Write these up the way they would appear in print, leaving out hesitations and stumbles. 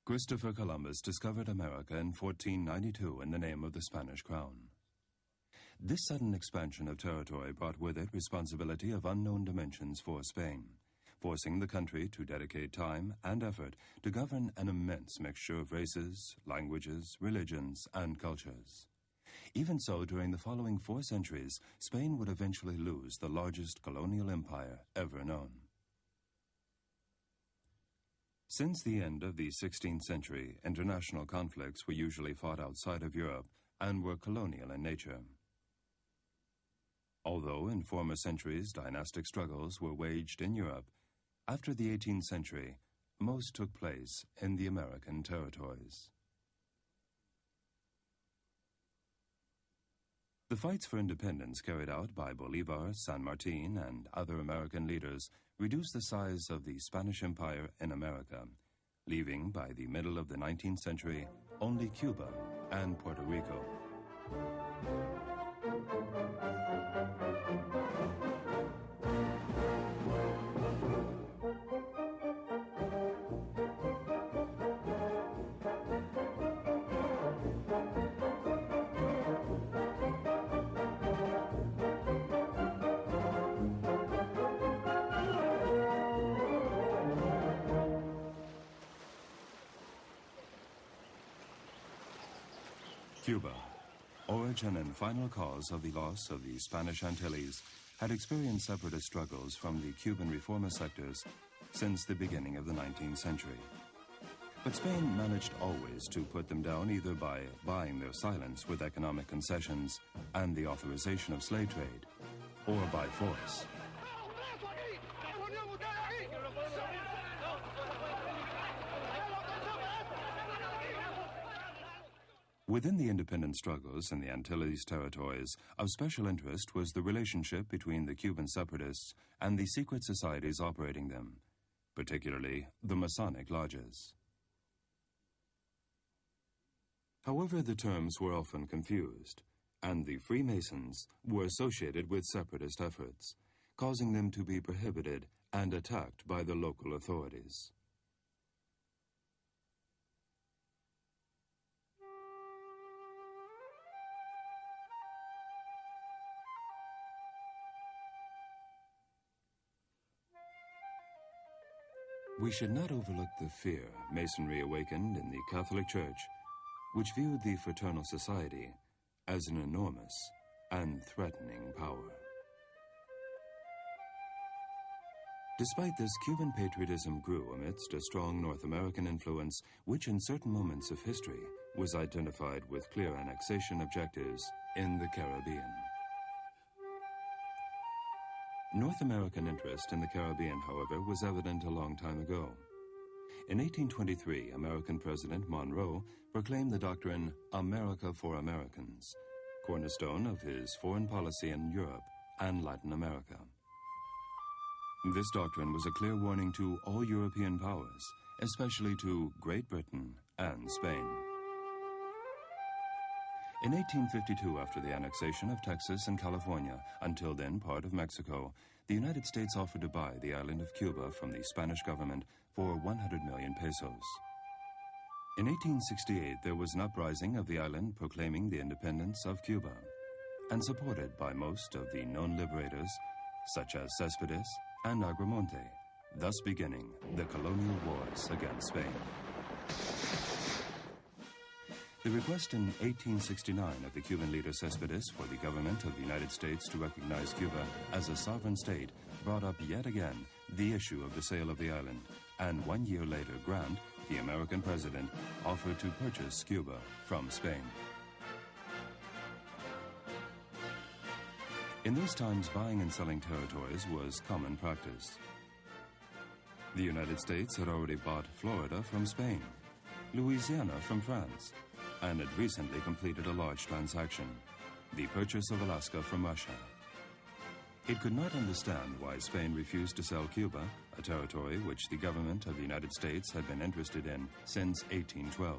Christopher Columbus discovered America in 1492 in the name of the Spanish crown. This sudden expansion of territory brought with it responsibility of unknown dimensions for Spain, forcing the country to dedicate time and effort to govern an immense mixture of races, languages, religions, and cultures. Even so, during the following 4 centuries, Spain would eventually lose the largest colonial empire ever known. Since the end of the 16th century, international conflicts were usually fought outside of Europe and were colonial in nature. Although in former centuries dynastic struggles were waged in Europe, after the 18th century, most took place in the American territories. The fights for independence carried out by Bolivar, San Martin, and other American leaders reduced the size of the Spanish Empire in America, leaving by the middle of the 19th century only Cuba and Puerto Rico. Cuba, origin and final cause of the loss of the Spanish Antilles, had experienced separatist struggles from the Cuban reformist sectors since the beginning of the 19th century. But Spain managed always to put them down either by buying their silence with economic concessions and the authorization of slave trade, or by force. Within the independent struggles in the Antilles territories, of special interest was the relationship between the Cuban separatists and the secret societies operating them, particularly the Masonic lodges. However, the terms were often confused, and the Freemasons were associated with separatist efforts, causing them to be prohibited and attacked by the local authorities. We should not overlook the fear Masonry awakened in the Catholic Church, which viewed the fraternal society as an enormous and threatening power. Despite this, Cuban patriotism grew amidst a strong North American influence, which in certain moments of history was identified with clear annexation objectives in the Caribbean. North American interest in the Caribbean, however, was evident a long time ago. In 1823, American President Monroe proclaimed the doctrine America for Americans, cornerstone of his foreign policy in Europe and Latin America. This doctrine was a clear warning to all European powers, especially to Great Britain and Spain. In 1852, after the annexation of Texas and California, until then part of Mexico, the United States offered to buy the island of Cuba from the Spanish government for 100 million pesos. In 1868, there was an uprising of the island proclaiming the independence of Cuba, and supported by most of the known liberators, such as Cespedes and Agramonte, thus beginning the colonial wars against Spain. The request in 1869 of the Cuban leader Cespedes for the government of the United States to recognize Cuba as a sovereign state brought up yet again the issue of the sale of the island, and 1 year later Grant, the American president, offered to purchase Cuba from Spain. In those times, buying and selling territories was common practice. The United States had already bought Florida from Spain, Louisiana from France, and had recently completed a large transaction, the purchase of Alaska from Russia. It could not understand why Spain refused to sell Cuba, a territory which the government of the United States had been interested in since 1812.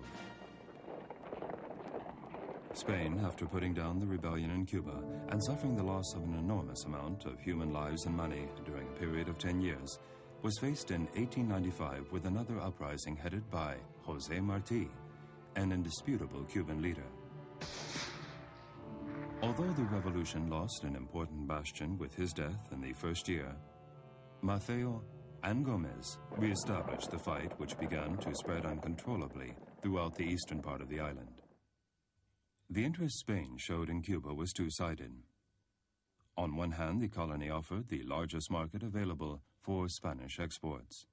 Spain, after putting down the rebellion in Cuba and suffering the loss of an enormous amount of human lives and money during a period of 10 years, was faced in 1895 with another uprising headed by José Martí, an indisputable Cuban leader. Although the revolution lost an important bastion with his death in the first year, Maceo and Gómez re-established the fight, which began to spread uncontrollably throughout the eastern part of the island. The interest Spain showed in Cuba was two-sided. On one hand, the colony offered the largest market available for Spanish exports.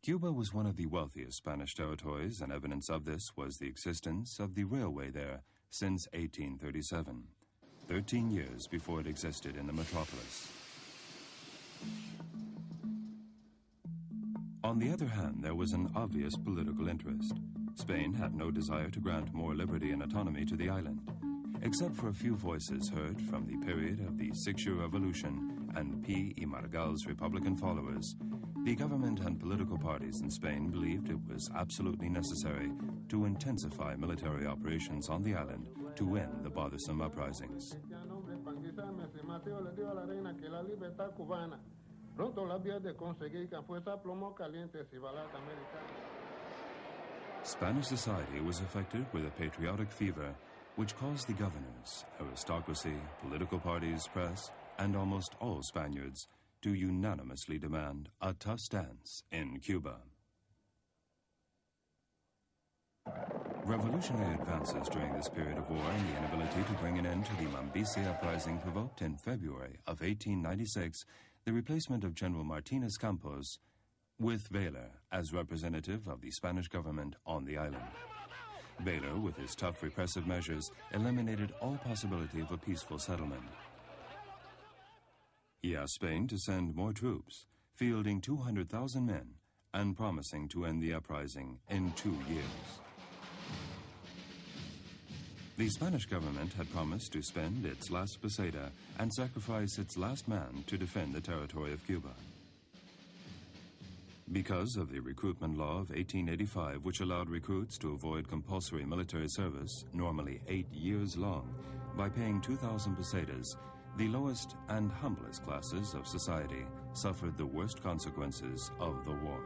Cuba was one of the wealthiest Spanish territories, and evidence of this was the existence of the railway there since 1837, 13 years before it existed in the metropolis. On the other hand, there was an obvious political interest. Spain had no desire to grant more liberty and autonomy to the island. Except for a few voices heard from the period of the Six-Year Revolution and P. y Margal's Republican followers, the government and political parties in Spain believed it was absolutely necessary to intensify military operations on the island to end the bothersome uprisings. Spanish society was affected with a patriotic fever which caused the governors, aristocracy, political parties, press, and almost all Spaniards to unanimously demand a tough stance in Cuba. Revolutionary advances during this period of war and the inability to bring an end to the Mambisi uprising provoked in February of 1896 the replacement of General Martínez Campos with Vela as representative of the Spanish government on the island. Vela, with his tough repressive measures, eliminated all possibility of a peaceful settlement. He asked Spain to send more troops, fielding 200,000 men and promising to end the uprising in 2 years. The Spanish government had promised to spend its last peseta and sacrifice its last man to defend the territory of Cuba. Because of the recruitment law of 1885, which allowed recruits to avoid compulsory military service, normally 8 years long, by paying 2,000 pesetas, the lowest and humblest classes of society suffered the worst consequences of the war.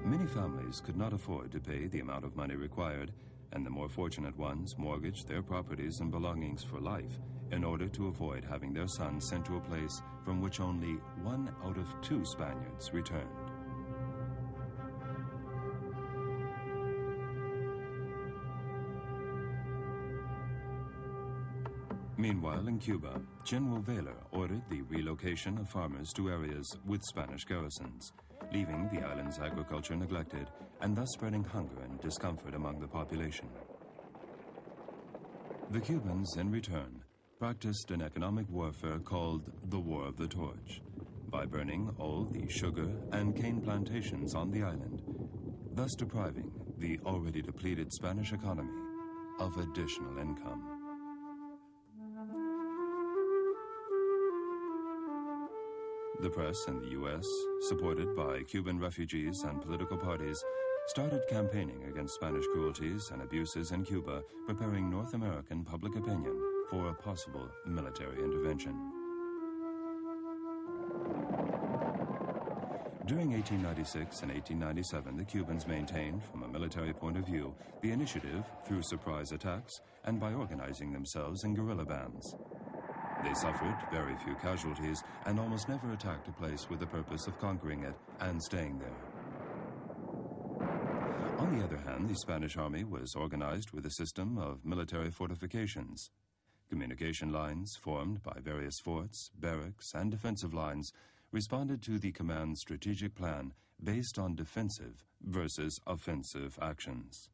Many families could not afford to pay the amount of money required, and the more fortunate ones mortgaged their properties and belongings for life in order to avoid having their sons sent to a place from which only 1 out of 2 Spaniards returned. Meanwhile, in Cuba, General Vela ordered the relocation of farmers to areas with Spanish garrisons, leaving the island's agriculture neglected and thus spreading hunger and discomfort among the population. The Cubans, in return, practiced an economic warfare called the War of the Torch, by burning all the sugar and cane plantations on the island, thus depriving the already depleted Spanish economy of additional income. The press in the U.S., supported by Cuban refugees and political parties, started campaigning against Spanish cruelties and abuses in Cuba, preparing North American public opinion for a possible military intervention. During 1896 and 1897, the Cubans maintained, from a military point of view, the initiative through surprise attacks and by organizing themselves in guerrilla bands. They suffered very few casualties and almost never attacked a place with the purpose of conquering it and staying there. On the other hand, the Spanish army was organized with a system of military fortifications. Communication lines formed by various forts, barracks, and defensive lines responded to the command's strategic plan based on defensive versus offensive actions.